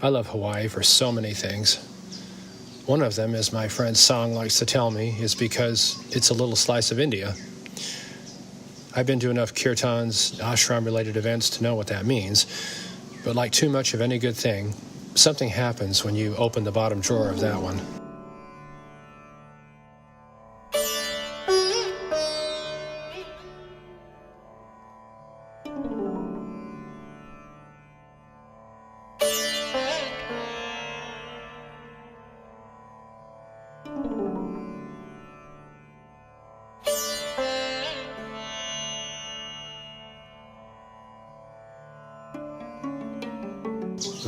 I love Hawaii for so many things. One of them, as my friend Song likes to tell me, is because it's a little slice of India. I've been to enough kirtans, ashram-related events to know what that means, but like too much of any good thing, something happens when you open the bottom drawer of that one.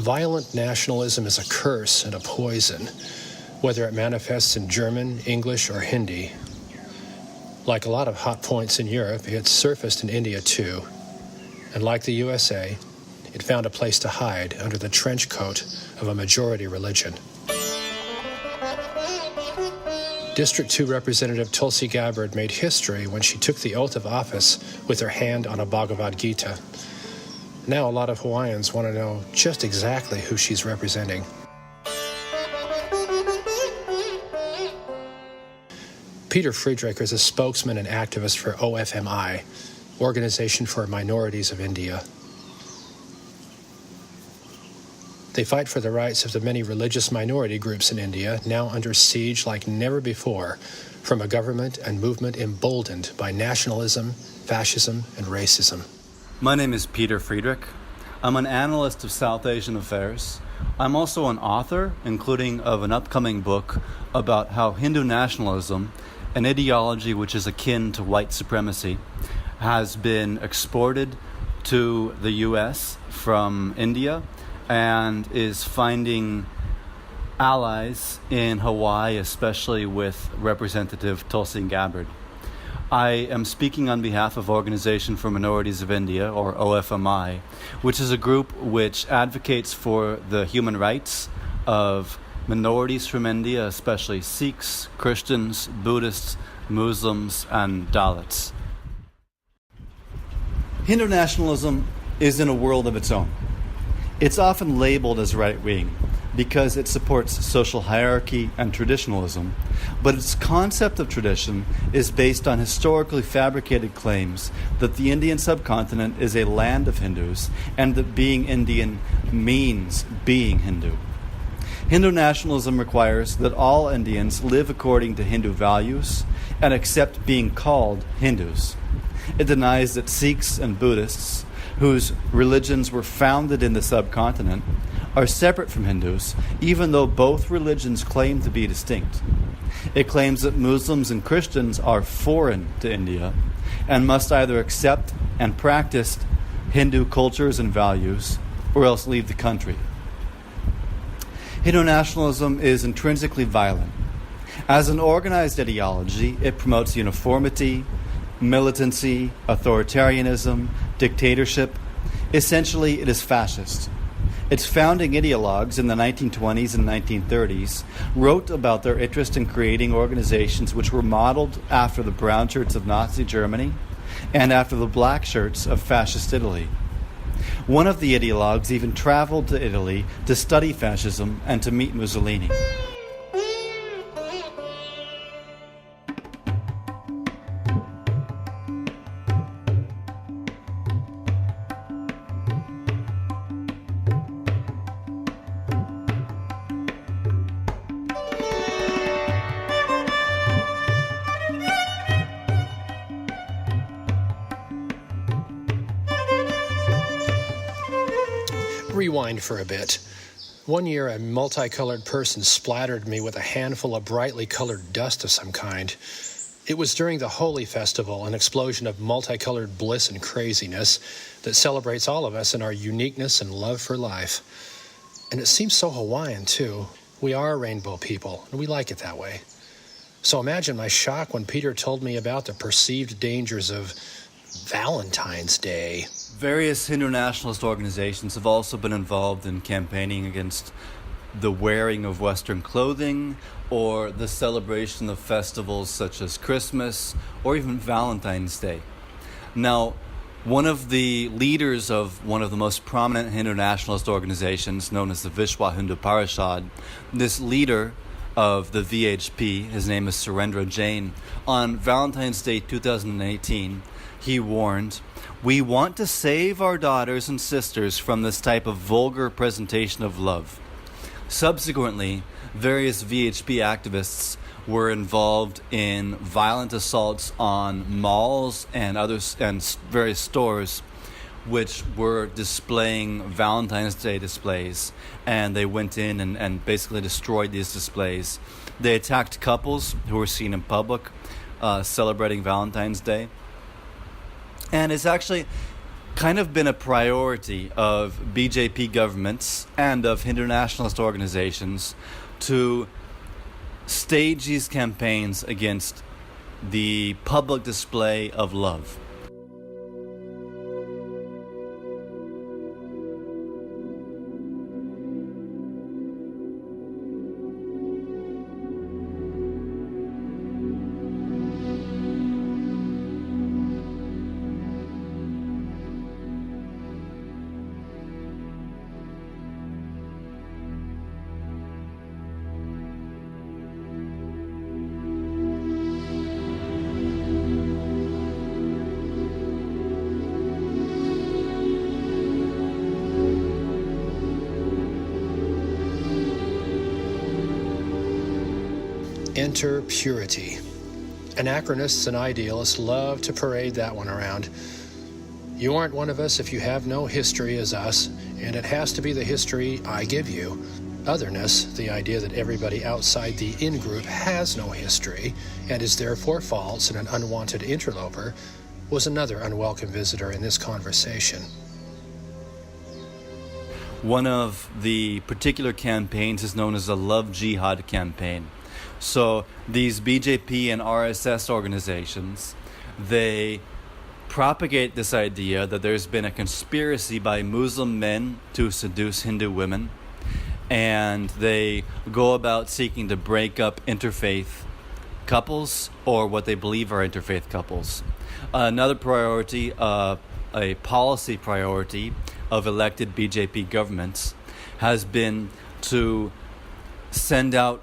Violent nationalism is a curse and a poison, whether it manifests in German, English, or Hindi. Like a lot of hot points in Europe, it surfaced in India too. And like the USA, it found a place to hide under the trench coat of a majority religion. District 2 Representative Tulsi Gabbard made history when she took the oath of office with her hand on a Bhagavad Gita. Now a lot of Hawaiians want to know just exactly who she's representing. Pieter Friedrich is a spokesman and activist for OFMI, Organization for Minorities of India. They fight for the rights of the many religious minority groups in India, now under siege like never before, from a government and movement emboldened by nationalism, fascism, and racism. My name is Pieter Friedrich. I'm an analyst of South Asian affairs. I'm also an author, including of an upcoming book about how Hindu nationalism, an ideology which is akin to white supremacy, has been exported to the US from India and is finding allies in Hawaii, especially with Representative Tulsi Gabbard. I am speaking on behalf of Organization for Minorities of India, or OFMI, which is a group which advocates for the human rights of minorities from India, especially Sikhs, Christians, Buddhists, Muslims, and Dalits. Hindu nationalism is in a world of its own. It's often labeled as right-wing because it supports social hierarchy and traditionalism, but its concept of tradition is based on historically fabricated claims that the Indian subcontinent is a land of Hindus and that being Indian means being Hindu. Hindu nationalism requires that all Indians live according to Hindu values and accept being called Hindus. It denies that Sikhs and Buddhists, whose religions were founded in the subcontinent, are separate from Hindus, even though both religions claim to be distinct. It claims that Muslims and Christians are foreign to India and must either accept and practice Hindu cultures and values or else leave the country. Hindu nationalism is intrinsically violent. As an organized ideology, it promotes uniformity, militancy, authoritarianism, dictatorship. Essentially, it is fascist. Its founding ideologues in the 1920s and 1930s wrote about their interest in creating organizations which were modeled after the brown shirts of Nazi Germany and after the black shirts of fascist Italy. One of the ideologues even traveled to Italy to study fascism and to meet Mussolini. Rewind for a bit. One year, a multicolored person splattered me with a handful of brightly colored dust of some kind. It was during the Holi Festival, an explosion of multicolored bliss and craziness that celebrates all of us in our uniqueness and love for life. And it seems so Hawaiian, too. We are rainbow people, and we like it that way. So imagine my shock when Pieter told me about the perceived dangers of Valentine's Day. Various Hindu nationalist organizations have also been involved in campaigning against the wearing of Western clothing or the celebration of festivals such as Christmas or even Valentine's Day. Now, One of the leaders of one of the most prominent Hindu nationalist organizations, known as the Vishwa Hindu Parishad, this leader of the VHP, his name is Surendra Jain, on Valentine's Day 2018, he warned, "We want to save our daughters and sisters from this type of vulgar presentation of love." Subsequently, various VHP activists were involved in violent assaults on malls and various stores which were displaying Valentine's Day displays, and they went in and basically destroyed these displays. They attacked couples who were seen in public celebrating Valentine's Day. And it's actually kind of been a priority of BJP governments and of Hindu nationalist organizations to stage these campaigns against the public display of love. Enter purity. Anachronists and idealists love to parade that one around. You aren't one of us if you have no history as us, and it has to be the history I give you. Otherness, the idea that everybody outside the in-group has no history and is therefore false and an unwanted interloper, was another unwelcome visitor in this conversation. One of the particular campaigns is known as the Love Jihad campaign. So these BJP and RSS organizations, they propagate this idea that there's been a conspiracy by Muslim men to seduce Hindu women, and they go about seeking to break up interfaith couples or what they believe are interfaith couples. Another priority, a policy priority of elected BJP governments has been to send out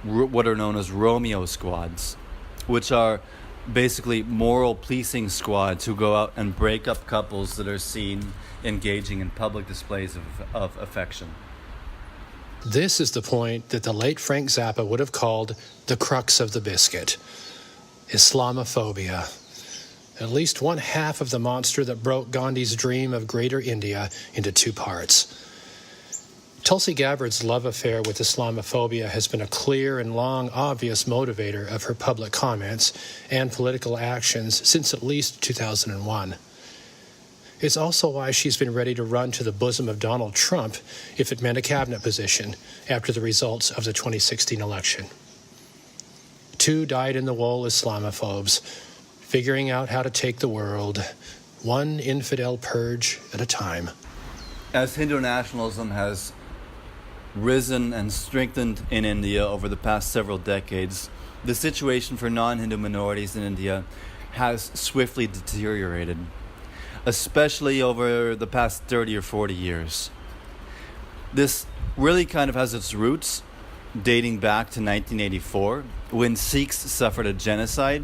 what are known as Romeo squads, which are basically moral policing squads who go out and break up couples that are seen engaging in public displays of affection. This is the point that the late Frank Zappa would have called the crux of the biscuit: Islamophobia. At least one half of the monster that broke Gandhi's dream of greater India into two parts. Tulsi Gabbard's love affair with Islamophobia has been a clear and long obvious motivator of her public comments and political actions since at least 2001. It's also why she's been ready to run to the bosom of Donald Trump if it meant a cabinet position after the results of the 2016 election. Two dyed-in-the-wool Islamophobes, figuring out how to take the world, one infidel purge at a time. As Hindu nationalism has risen and strengthened in India over the past several decades, the situation for non-Hindu minorities in India has swiftly deteriorated, especially over the past 30 or 40 years. This really kind of has its roots dating back to 1984, when Sikhs suffered a genocide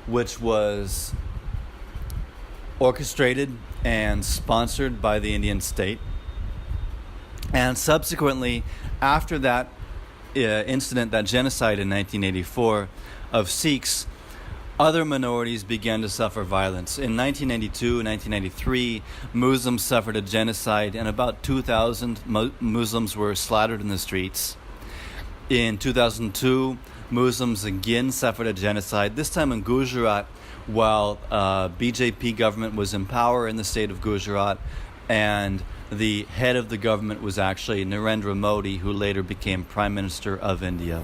which was orchestrated and sponsored by the Indian state. And subsequently, after that incident, that genocide in 1984 of Sikhs, other minorities began to suffer violence. In 1992 and 1993, Muslims suffered a genocide, and about 2,000 Muslims were slaughtered in the streets. In 2002, Muslims again suffered a genocide, this time in Gujarat, while BJP government was in power in the state of Gujarat, and the head of the government was actually Narendra Modi, who later became Prime Minister of India.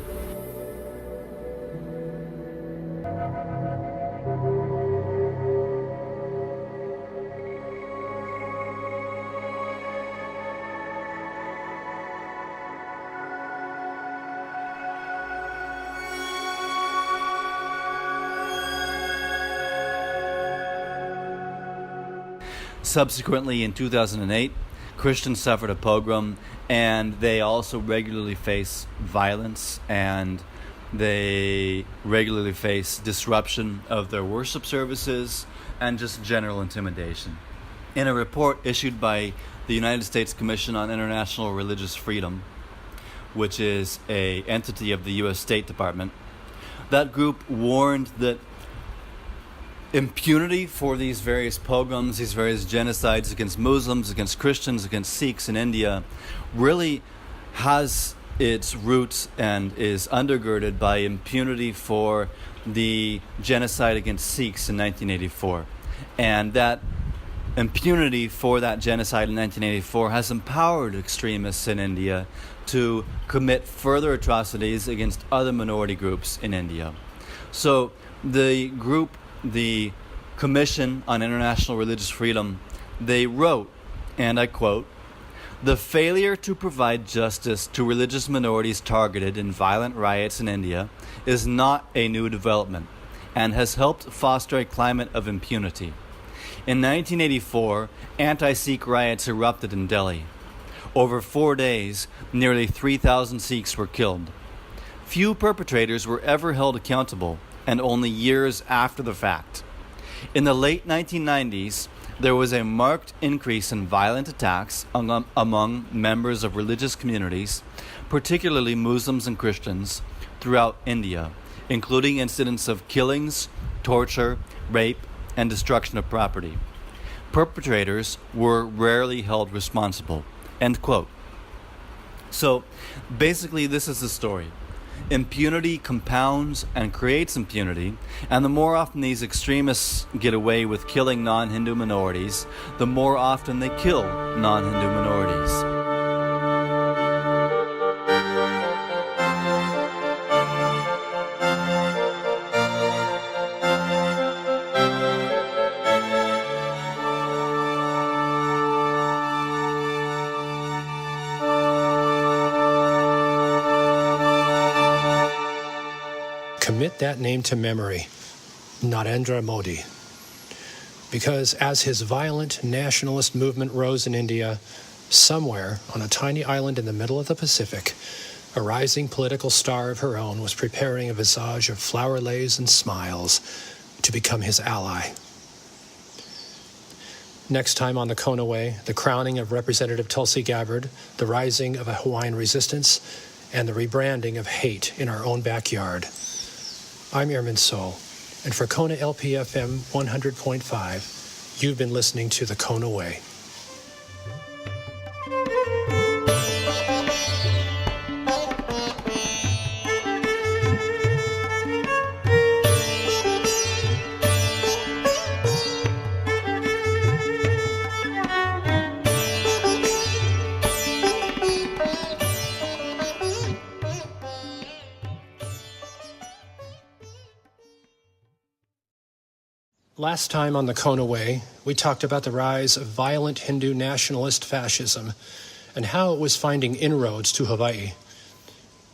Subsequently, in 2008, Christians suffered a pogrom, and they also regularly face violence, and they regularly face disruption of their worship services and just general intimidation. In a report issued by the United States Commission on International Religious Freedom, which is an entity of the U.S. State Department, that group warned that impunity for these various pogroms, these various genocides against Muslims, against Christians, against Sikhs in India, really has its roots and is undergirded by impunity for the genocide against Sikhs in 1984. And that impunity for that genocide in 1984 has empowered extremists in India to commit further atrocities against other minority groups in India. So the Commission on International Religious Freedom, they wrote, and I quote, "The failure to provide justice to religious minorities targeted in violent riots in India is not a new development and has helped foster a climate of impunity. In 1984, anti-Sikh riots erupted in Delhi. Over 4 days, nearly 3,000 Sikhs were killed. Few perpetrators were ever held accountable, and only years after the fact. In the late 1990s, there was a marked increase in violent attacks among members of religious communities, particularly Muslims and Christians, throughout India, including incidents of killings, torture, rape, and destruction of property. Perpetrators were rarely held responsible." End quote. So basically, this is the story. Impunity compounds and creates impunity, and the more often these extremists get away with killing non-Hindu minorities, the more often they kill non-Hindu minorities. Commit that name to memory, Narendra Modi. Because as his violent nationalist movement rose in India, somewhere on a tiny island in the middle of the Pacific, a rising political star of her own was preparing a visage of flower lays and smiles to become his ally. Next time on the KONA Way, the crowning of Representative Tulsi Gabbard, the rising of a Hawaiian resistance, and the rebranding of hate in our own backyard. I'm Irminsul, and for KONA LPFM 100.5, you've been listening to the KONA Way. Last time on the KONA Way, we talked about the rise of violent Hindu nationalist fascism and how it was finding inroads to Hawaii.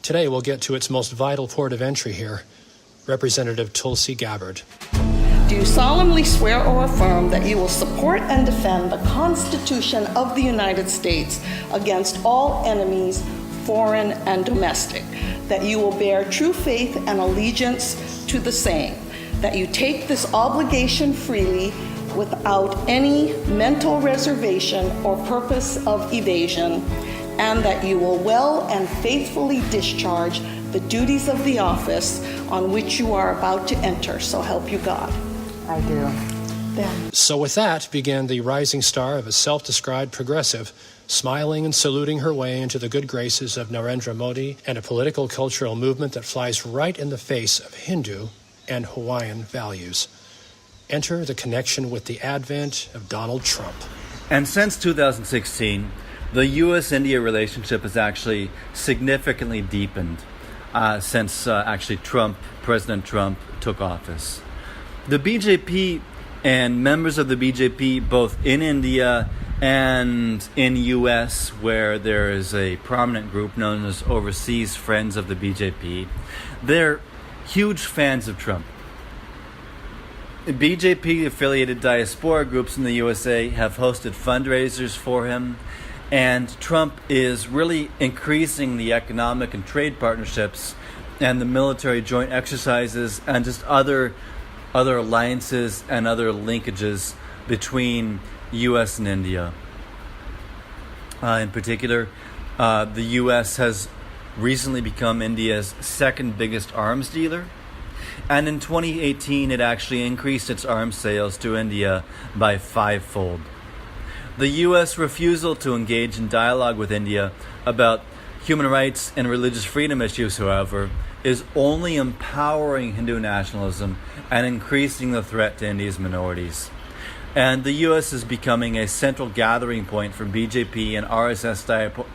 Today we'll get to its most vital port of entry here, Representative Tulsi Gabbard. Do you solemnly swear or affirm that you will support and defend the Constitution of the United States against all enemies, foreign and domestic, that you will bear true faith and allegiance to the same, that you take this obligation freely without any mental reservation or purpose of evasion, and that you will well and faithfully discharge the duties of the office on which you are about to enter, so help you God? I do. Then. So with that began the rising star of a self-described progressive, smiling and saluting her way into the good graces of Narendra Modi and a political cultural movement that flies right in the face of Hindu and Hawaiian values. Enter the connection with the advent of Donald Trump. And since 2016, the U.S.-India relationship has actually significantly deepened since President Trump took office. The BJP and members of the BJP, both in India and in U.S., where there is a prominent group known as Overseas Friends of the BJP, they're huge fans of Trump. BJP-affiliated diaspora groups in the USA have hosted fundraisers for him, and Trump is really increasing the economic and trade partnerships and the military joint exercises and just other alliances and other linkages between U.S. and India. In particular, the U.S. has recently become India's second biggest arms dealer, and in 2018 it actually increased its arms sales to India by 5-fold. The U.S. refusal to engage in dialogue with India about human rights and religious freedom issues, however, is only empowering Hindu nationalism and increasing the threat to India's minorities. And the U.S. is becoming a central gathering point for BJP and RSS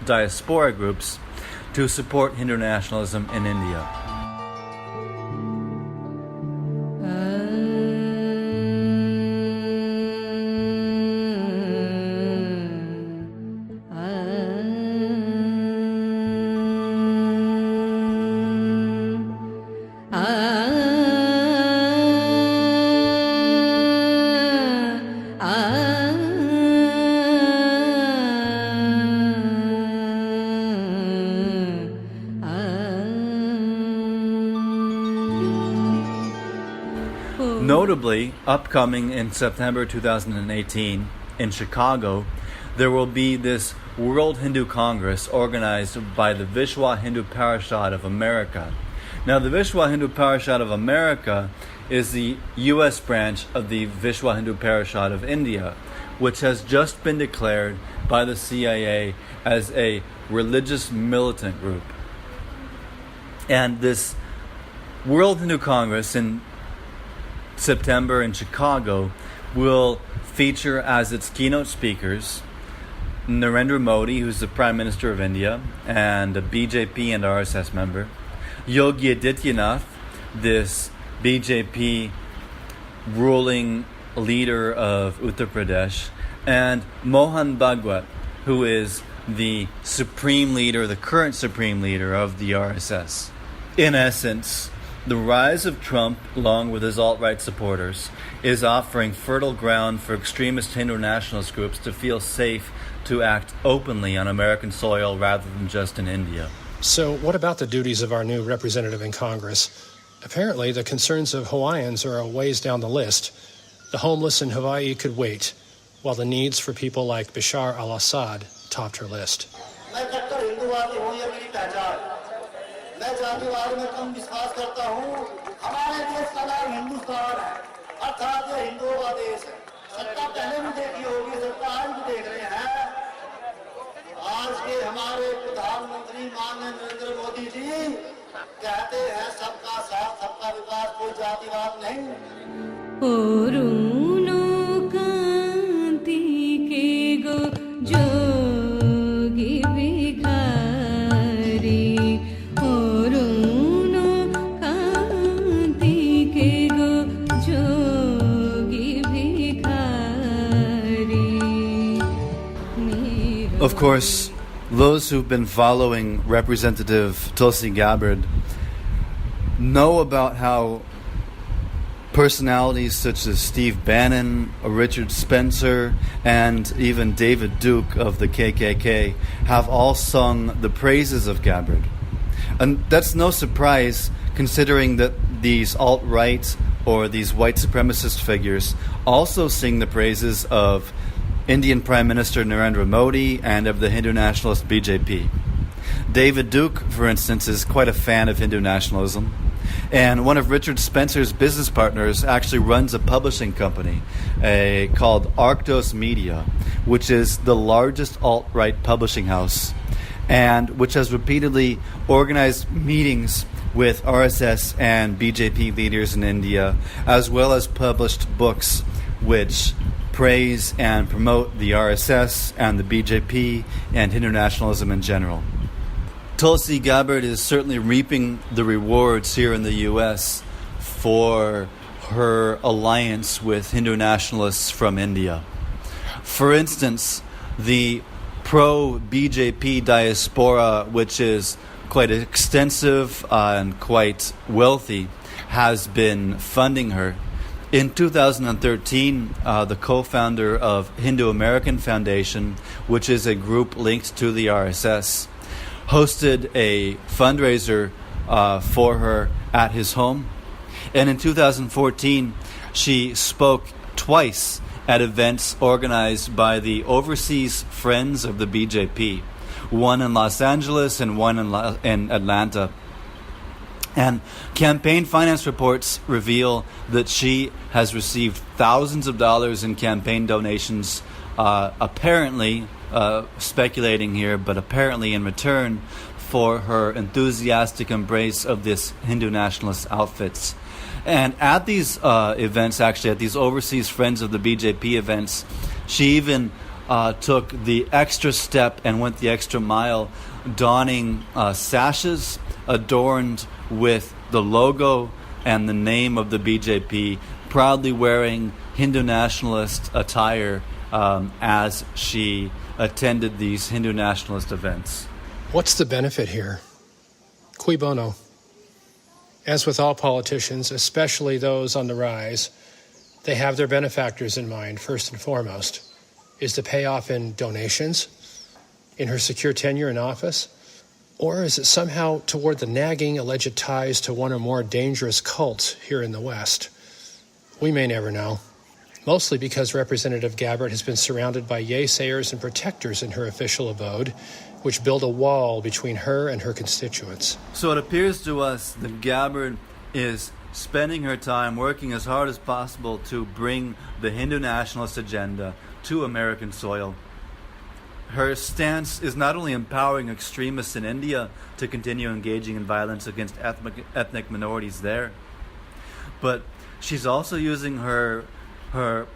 diaspora groups to support Hindu nationalism in India. Notably, upcoming in September 2018 in Chicago, there will be this World Hindu Congress organized by the Vishwa Hindu Parishad of America. Now, the Vishwa Hindu Parishad of America is the U.S. branch of the Vishwa Hindu Parishad of India, which has just been declared by the CIA as a religious militant group. And this World Hindu Congress in September in Chicago will feature as its keynote speakers Narendra Modi, who's the Prime Minister of India and a BJP and RSS member, Yogi Adityanath, this BJP ruling leader of Uttar Pradesh, and Mohan Bhagwat, who is the supreme leader, the current supreme leader of the RSS. In essence, the rise of Trump, along with his alt-right supporters, is offering fertile ground for extremist Hindu nationalist groups to feel safe to act openly on American soil rather than just in India. So what about the duties of our new representative in Congress? Apparently, the concerns of Hawaiians are a ways down the list. The homeless in Hawaii could wait, while the needs for people like Bashar al-Assad topped her list. मैं जातिवाद में कम विश्वास करता हूँ। हमारे देश का नाम हिंदुस्तान है, अर्थात ये हिंदुओं का देश है। सत्ता पहले भी देखी होगी, सत्ता आज भी देख रहे हैं। आज के हमारे प्रधानमंत्री माननीय नरेंद्र मोदी जी कहते हैं सबका साथ सबका विकास, कोई जातिवाद नहीं। कांति के गो जोगी भिखारी Of course, those who've been following Representative Tulsi Gabbard know about how personalities such as Steve Bannon, Richard Spencer, and even David Duke of the KKK have all sung the praises of Gabbard. And that's no surprise, considering that these alt-right or these white supremacist figures also sing the praises of Indian Prime Minister Narendra Modi and of the Hindu nationalist BJP. David Duke, for instance, is quite a fan of Hindu nationalism, and one of Richard Spencer's business partners actually runs a publishing company called Arctos Media, which is the largest alt-right publishing house and which has repeatedly organized meetings with RSS and BJP leaders in India, as well as published books which praise and promote the RSS and the BJP and Hindu nationalism in general. Tulsi Gabbard is certainly reaping the rewards here in the U.S. for her alliance with Hindu nationalists from India. For instance, the pro-BJP diaspora, which is quite extensive and quite wealthy, has been funding her. In 2013, the co-founder of Hindu American Foundation, which is a group linked to the RSS, hosted a fundraiser for her at his home. And in 2014, she spoke twice at events organized by the Overseas Friends of the BJP, one in Los Angeles and one in Atlanta. And campaign finance reports reveal that she has received thousands of dollars in campaign donations, apparently, speculating here, but apparently in return for her enthusiastic embrace of this Hindu nationalist outfits. And at these events, actually, at these Overseas Friends of the BJP events, she even took the extra step and went the extra mile, donning sashes adorned with the logo and the name of the BJP, proudly wearing Hindu nationalist attire as she attended these Hindu nationalist events. What's the benefit here? Cui bono? As with all politicians, especially those on the rise, they have their benefactors in mind, first and foremost. Is the payoff in donations, in her secure tenure in office? Or is it somehow toward the nagging alleged ties to one or more dangerous cults here in the West? We may never know. Mostly because Representative Gabbard has been surrounded by yaysayers and protectors in her official abode, which build a wall between her and her constituents. So it appears to us that Gabbard is spending her time working as hard as possible to bring the Hindu nationalist agenda to American soil. Her stance is not only empowering extremists in India to continue engaging in violence against ethnic minorities there, but she's also using her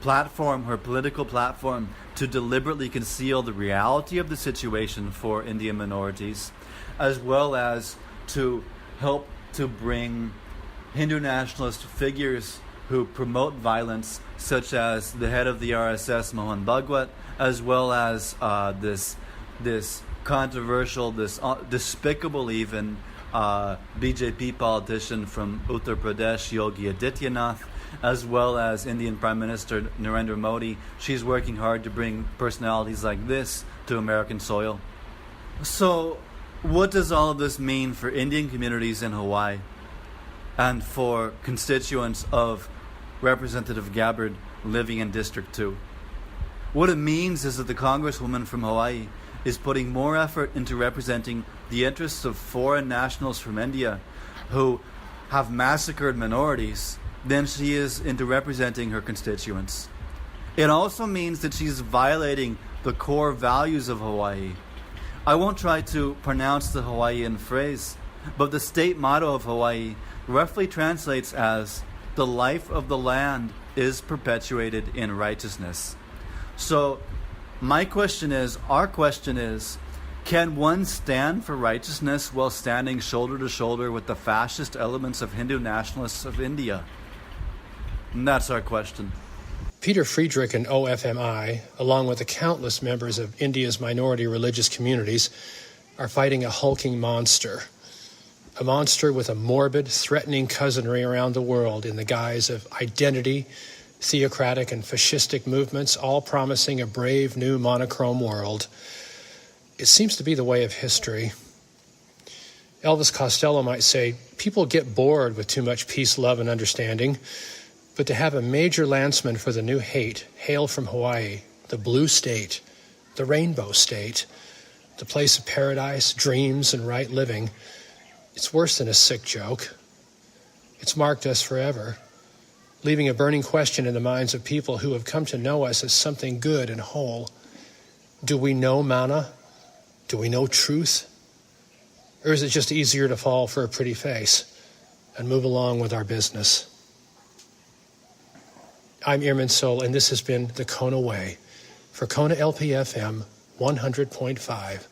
platform, her political platform, to deliberately conceal the reality of the situation for Indian minorities, as well as to help to bring Hindu nationalist figures who promote violence, such as the head of the RSS, Mohan Bhagwat, as well as this controversial, this despicable even BJP politician from Uttar Pradesh, Yogi Adityanath, as well as Indian Prime Minister Narendra Modi. She's working hard to bring personalities like this to American soil. So, what does all of this mean for Indian communities in Hawaii and for constituents of Representative Gabbard living in District 2? What it means is that the Congresswoman from Hawaii is putting more effort into representing the interests of foreign nationals from India who have massacred minorities than she is into representing her constituents. It also means that she's violating the core values of Hawaii. I won't try to pronounce the Hawaiian phrase, but the state motto of Hawaii roughly translates as, "The life of the land is perpetuated in righteousness." So, our question is, can one stand for righteousness while standing shoulder to shoulder with the fascist elements of Hindu nationalists of India? And that's our question. Pieter Friedrich and OFMI, along with the countless members of India's minority religious communities, are fighting a hulking monster. A monster with a morbid, threatening cousinry around the world in the guise of identity, theocratic and fascistic movements, all promising a brave new monochrome world. It seems to be the way of history. Elvis Costello might say, people get bored with too much peace, love, and understanding, but to have a major landsman for the new hate hail from Hawaii, the blue state, the rainbow state, the place of paradise, dreams, and right living, it's worse than a sick joke. It's marked us forever, leaving a burning question in the minds of people who have come to know us as something good and whole. Do we know mana? Do we know truth? Or is it just easier to fall for a pretty face and move along with our business? I'm Irminsul, and this has been the KONA Way for KONA LPFM 100.5.